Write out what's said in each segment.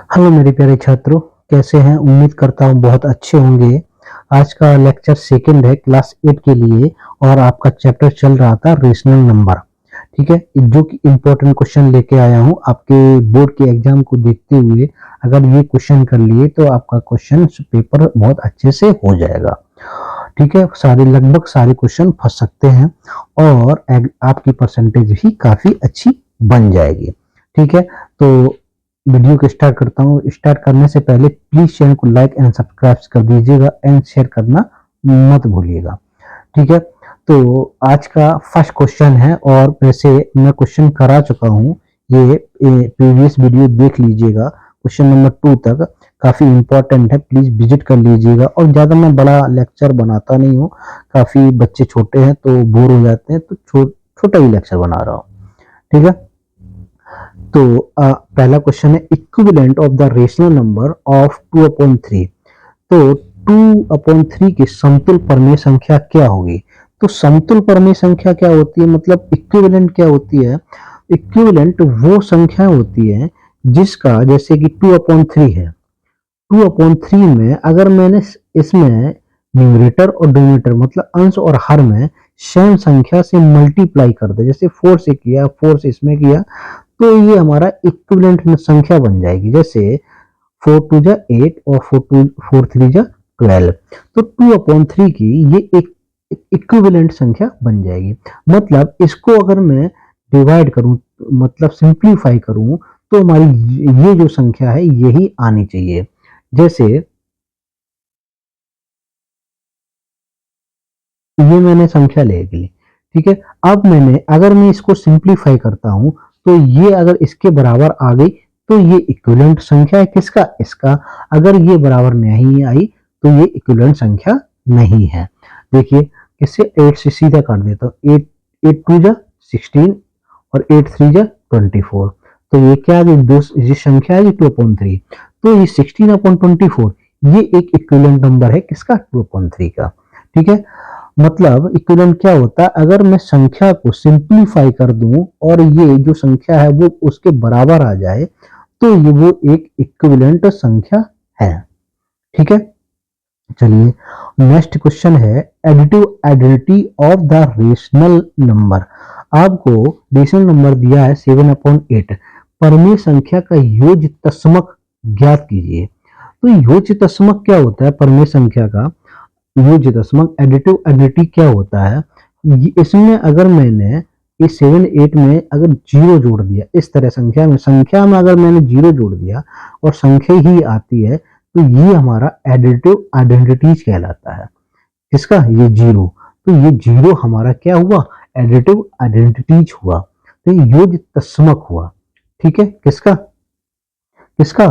Hello मेरे प्यारे छात्रों, कैसे हैं? उम्मीद करता हूँ बहुत अच्छे होंगे। आज का लेक्चर सेकंड है क्लास 8 के लिए और आपका चैप्टर चल रहा था रेशनल नंबर। ठीक है, जो कि इम्पोर्टेंट क्वेश्चन लेके आया हूँ आपके बोर्ड के एग्जाम को देखते हुए। अगर ये क्वेश्चन कर लिए तो आपका क्वेश्चन पेपर बहुत अच्छे से हो जाएगा। ठीक है, लगभग सारे क्वेश्चन फंस सकते हैं और आपकी परसेंटेज भी काफी अच्छी बन जाएगी। ठीक है, तो वीडियो को स्टार्ट करता हूँ। स्टार्ट करने से पहले प्लीज चैनल को लाइक एंड सब्सक्राइब कर दीजिएगा एंड शेयर करना मत भूलिएगा। ठीक है, तो आज का फर्स्ट क्वेश्चन है और वैसे मैं क्वेश्चन करा चुका हूँ। ये प्रीवियस वीडियो देख लीजिएगा, क्वेश्चन नंबर 2 तक काफी इंपॉर्टेंट है, प्लीज विजिट कर लीजिएगा। और ज्यादा मैं बड़ा लेक्चर बनाता नहीं हूँ, काफी बच्चे छोटे हैं तो बोर हो जाते हैं, तो छोटा ही लेक्चर बना रहा हूँ। ठीक है, तो पहला क्वेश्चन है equivalent of the rational number of 2/3। तो 2/3 की समतुल परमेय संख्या क्या होगी? तो समतुल परमेय संख्या क्या होती है, मतलब इक्विवेलेंट क्या होती है? इक्विवेलेंट वो संख्या होती है जिसका, जैसे कि 2/3 है, 2/3 में अगर मैंने इसमें न्यूमरेटर और डिनोमिनेटर मतलब अंश और हर में सेम संख्या से मल्टीप्लाई कर दे, जैसे 4 से किया, 4 से इसमें किया, तो ये हमारा इक्विवेलेंट संख्या बन जाएगी। जैसे 4 2 जा 8 और 4 3 जा 12, तो 2/3 की ये एक इक्विवेलेंट संख्या बन जाएगी। मतलब इसको अगर मैं डिवाइड करूं, मतलब सिंप्लीफाई करूं, तो हमारी ये जो संख्या है यही आनी चाहिए। जैसे ये मैंने संख्या ले ली, ठीक है। अब अगर मैं इसको सिंप्लीफाई करता हूं, तो ये अगर इसके बराबर आ गई तो ये इक्विवेलेंट संख्या है किसका? इसका। अगर ये बराबर नहीं आई तो ये इक्विवेलेंट संख्या नहीं है। देखिए, इसे 8 से सीधा कर देता हूं। 8 2 जा 16 और 8 3 जा 24, तो ये क्या आ गई? ये संख्या है 2/3, तो ये 16/24 ये एक इक्विवेलेंट नंबर है किसका? 2/3 का। ठीक है, मतलब इक्विवेलेंट क्या होता है? अगर मैं संख्या को सिंप्लीफाई कर दूं और ये जो संख्या है वो उसके बराबर आ जाए, तो ये वो एक इक्विवेलेंट संख्या है। ठीक है, चलिए नेक्स्ट क्वेश्चन है additive identity of the rational number. आपको रेशनल नंबर दिया है 7/8, परमेय संख्या का योज्य तस्मक ज्ञात कीजिए। तो योज्य तस्मक क्या होता है? परमेय संख्या का योज्य दशमलव एडिटिव आइडेंटिटी क्या होता है? इसमें अगर मैंने इस 7 8 में अगर जीरो जोड़ दिया, इस तरह संख्या में अगर मैंने जीरो जोड़ दिया और संख्या ही आती है, तो ये हमारा एडिटिव आइडेंटिटीज कहलाता है। किसका? ये जीरो। तो ये जीरो हमारा क्या हुआ? एडिटिव आइडेंटिटीज हुआ, तो ये योज्य तस्मक हुआ। ठीक है, किसका? किसका?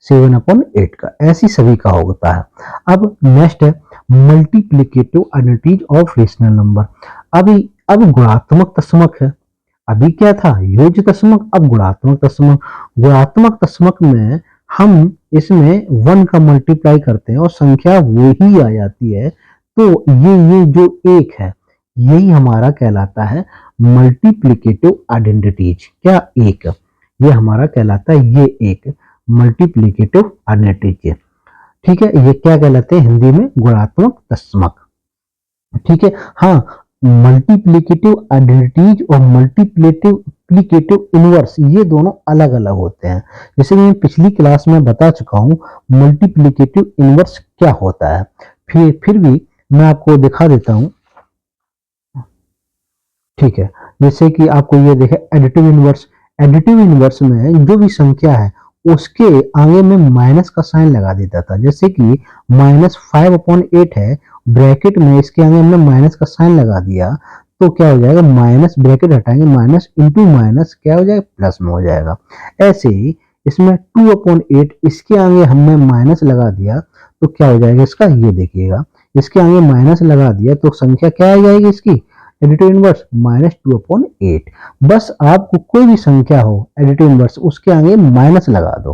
7/8 का। ऐसी सभी का होता है। अब नेक्स्ट है multiplicative identities of rational number. अब गुणात्मक तस्मक है। अभी क्या था? योज्य तस्मक, अब गुणात्मक तस्मक। गुणात्मक तस्मक में हम इसमें 1 का मल्टीप्लाई करते हैं और संख्या वो ही आ जाती है, तो ये जो एक है यही हमारा कहलाता है मल्टीप्लिकेटिव आइडेंटिटीज। क्या? एक। ये हमारा कहलाता है ये एक मल्टीप्लिकेटिव आइडेंटिटी। ठीक है, ये क्या कहलाते हैं हिंदी में? गुणात्मक तस्मक। ठीक है, हाँ, मल्टीप्लिकेटिव आइडेंटिटीज और मल्टीप्लिकेटिव इनवर्स ये दोनों अलग अलग होते हैं। जैसे मैं पिछली क्लास में बता चुका हूं मल्टीप्लिकेटिव इनवर्स क्या होता है, फिर भी मैं आपको दिखा देता हूं। ठीक है, जैसे कि आपको ये देखे एडिटिव इनवर्स। एडिटिव इनवर्स में जो भी संख्या है उसके आगे में माइनस का साइन लगा देता था। जैसे कि -5/8 है, ब्रैकेट में इसके आगे हमने माइनस का साइन लगा दिया, तो क्या हो जाएगा? माइनस, ब्रैकेट हटाएंगे, माइनस इंटू माइनस क्या हो जाएगा? प्लस में हो जाएगा। ऐसे ही इसमें 2/8 इसके आगे हमने माइनस लगा दिया, तो क्या हो जाएगा इसका? ये देखिएगा, इसके आगे माइनस लगा दिया तो संख्या क्या आ जाएगी इसकी? Additive inverse -2/8। बस आपको कोई भी संख्या हो एडिटिव इनवर्स उसके आगे माइनस लगा दो,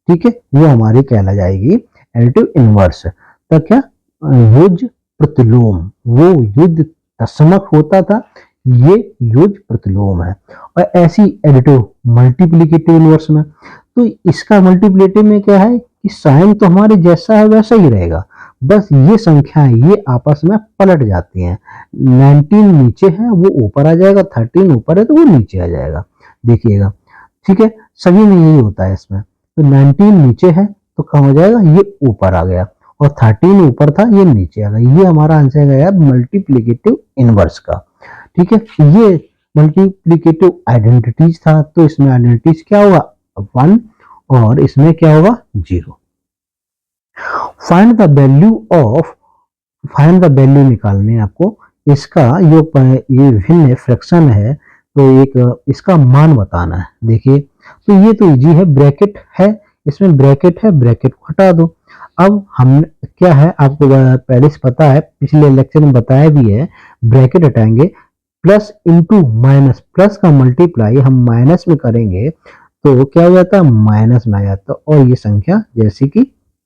ठीक है, वो हमारी कहला जाएगी एडिटिव इनवर्स। तो क्या? युज प्रतिलोम, वो युद्ध तस्मक होता था ये यूज प्रतिलोम है। और ऐसी एडिटिव मल्टीप्लिकेटिव इनवर्स में, तो इसका मल्टीप्लिकेटिव में क्या है कि साइन तो हमारे जैसा है वैसा ही रहेगा, बस ये संख्याएं ये आपस में पलट जाती हैं। 19 नीचे है वो ऊपर आ जाएगा, 13 ऊपर है तो वो नीचे आ जाएगा, देखिएगा। ठीक है, सभी में यही होता है इसमें। तो 19 नीचे है तो कहाँ हो जाएगा, ये ऊपर आ गया, और 13 ऊपर था ये नीचे आ गया। ये हमारा आंसर गया मल्टीप्लिकेटिव इनवर्स का। ठीक है, ये मल्टीप्लिकेटिव आइडेंटिटीज था, तो इसमें आइडेंटिटीज क्या होगा 1 और इसमें क्या होगा 0। Find the value of, find the value निकालने आपको इसका ये भिन्न फ्रैक्शन है, तो एक इसका मान बताना है। देखिए तो ये तो इजी है, ब्रैकेट है, इसमें ब्रैकेट है, ब्रैकेट को हटा दो। अब हम क्या है आपको पहले से पता है, पिछले लेक्चर में बताया भी है, ब्रैकेट हटाएंगे, प्लस इंटू माइनस, प्लस का मल्टीप्लाई हम माइनस में करेंगे तो क्या हो जाता है माइनस में आ जाता है, और ये संख्या जैसी की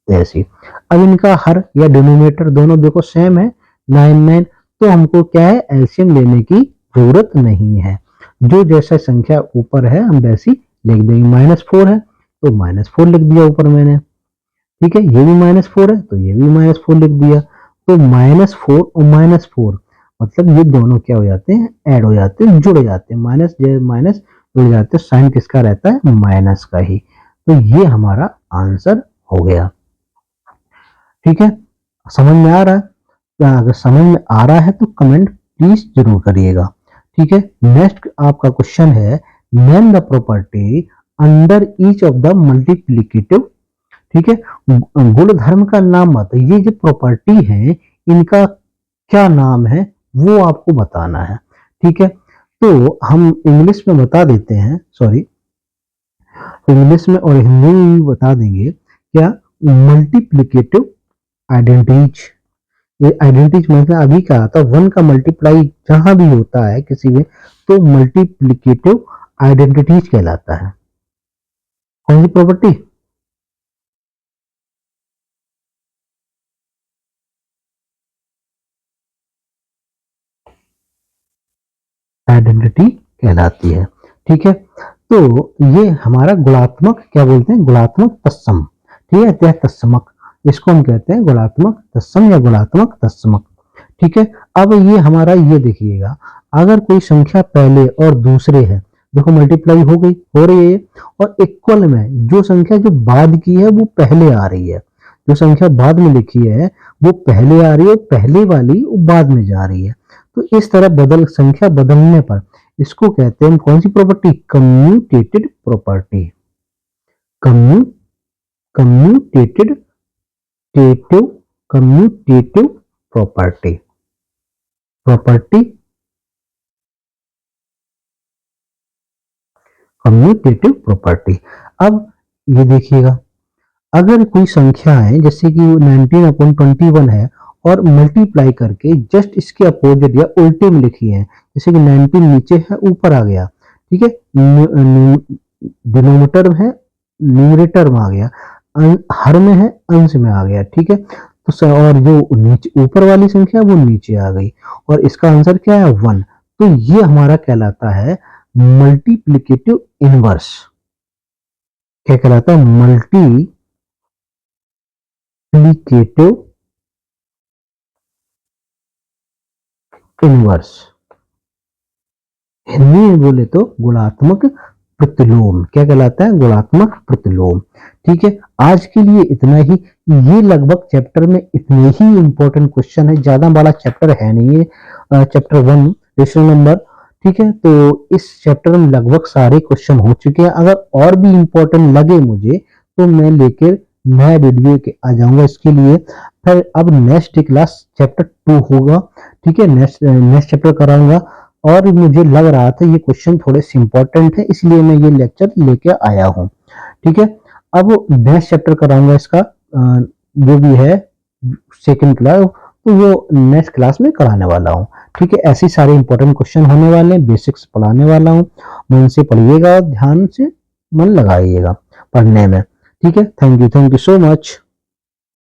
तैसी। अब इनका हर या डिनोमिनेटर दोनों देखो सेम है 9 तो हमको क्या है एलसीएम लेने की जरूरत नहीं है, जो जैसा संख्या ऊपर है हम वैसी लिख देंगे। -4 है तो -4 लिख दिया ऊपर मैंने, ठीक है, ये भी -4 है तो ये भी -4 लिख दिया। तो -4 और -4 मतलब ये दोनों क्या हो जाते हैं ऐड हो जाते हैं, जुड़ जाते हैं, माइनस माइनस जुड़ जाते हैं, साइन किसका रहता है माइनस का ही। तो ये हमारा आंसर हो गया। ठीक है, समझ में आ रहा है? अगर समझ में आ रहा है तो कमेंट प्लीज जरूर करिएगा। ठीक है, नेक्स्ट आपका क्वेश्चन है name the property under each of the multiplicative. ठीक है, गुणधर्म का नाम मत, ये जो प्रॉपर्टी है इनका क्या नाम है वो आपको बताना है। ठीक है, तो हम इंग्लिश में बता देते हैं, सॉरी इंग्लिश में और हिंदी में भी बता देंगे। क्या मल्टीप्लिकेटिव आइडेंटिटीज, ये आइडेंटिटीज मतलब अभी कहा था 1 का मल्टीप्लाई जहां भी होता है किसी में तो मल्टीप्लिकेटिव आइडेंटिटीज कहलाता है। कौन सी प्रॉपर्टी? आइडेंटिटी कहलाती है। ठीक है, तो ये हमारा गुणात्मक क्या बोलते हैं गुणात्मक तत्सम। ठीक है, त्या तत्समक इसको हम कहते हैं गुणात्मक तत्सम या गुणात्मक तत्समक। ठीक है, अब ये हमारा ये देखिएगा, अगर कोई संख्या पहले और दूसरे है, देखो मल्टीप्लाई हो गई हो रही है, और इक्वल में जो संख्या जो बाद की है वो पहले आ रही है, जो संख्या बाद में लिखी है वो पहले आ रही है, पहले वाली वो बाद में जा रही है। तो इस तरह संख्या बदलने पर इसको कहते हैं कौन सी property commutated property. Commu commutated टेटिव commutative property property commutative property. अब ये देखिएगा, अगर कोई संख्या है जैसे कि 19/21 है और मल्टीप्लाई करके जस्ट इसके अपोजिट या उल्टे में लिखी है, जैसे कि 19 नीचे है ऊपर आ गया, ठीक है, डिनोमिनेटर है न्यूमरेटर में आ गया, हर में है अंश में आ गया। ठीक है, तो और जो नीचे ऊपर वाली संख्या वो नीचे आ गई, और इसका आंसर क्या है 1। तो ये हमारा कहलाता है मल्टीप्लिकेटिव इनवर्स। क्या कहलाता है मल्टीप्लिकेटिव इनवर्स। हिंदी में बोले तो गुणात्मक प्रतिलोम। क्या कहलाता है गुणात्मक प्रतिलोम। ठीक है, आज के लिए इतना ही। ये लगभग चैप्टर में इतने ही इंपॉर्टेंट क्वेश्चन है, ज्यादा बड़ा चैप्टर है नहीं है, चैप्टर 1 क्वेश्चन नंबर। ठीक है, तो इस चैप्टर में लगभग सारे क्वेश्चन हो चुके हैं। अगर और भी इंपॉर्टेंट लगे मुझे तो मैं लेकर नया वीडियो के आ जाऊंगा इसके लिए। फिर अब नेक्स्ट क्लास चैप्टर 2 होगा। ठीक है, नेक्स्ट चैप्टर कराऊंगा, और मुझे लग रहा था ये क्वेश्चन थोड़े से इंपॉर्टेंट है इसलिए मैं ये लेक्चर लेके आया हूँ। ठीक है, अब नेक्स्ट चैप्टर कराऊंगा इसका जो भी है सेकंड क्लास, तो वो नेक्स्ट क्लास में कराने वाला हूँ। ठीक है, ऐसे सारे इंपॉर्टेंट क्वेश्चन होने वाले हैं, बेसिक्स पढ़ाने वाला हूँ। मन से पढ़िएगा, ध्यान से मन लगाइएगा पढ़ने में। ठीक है, थैंक यू सो मच।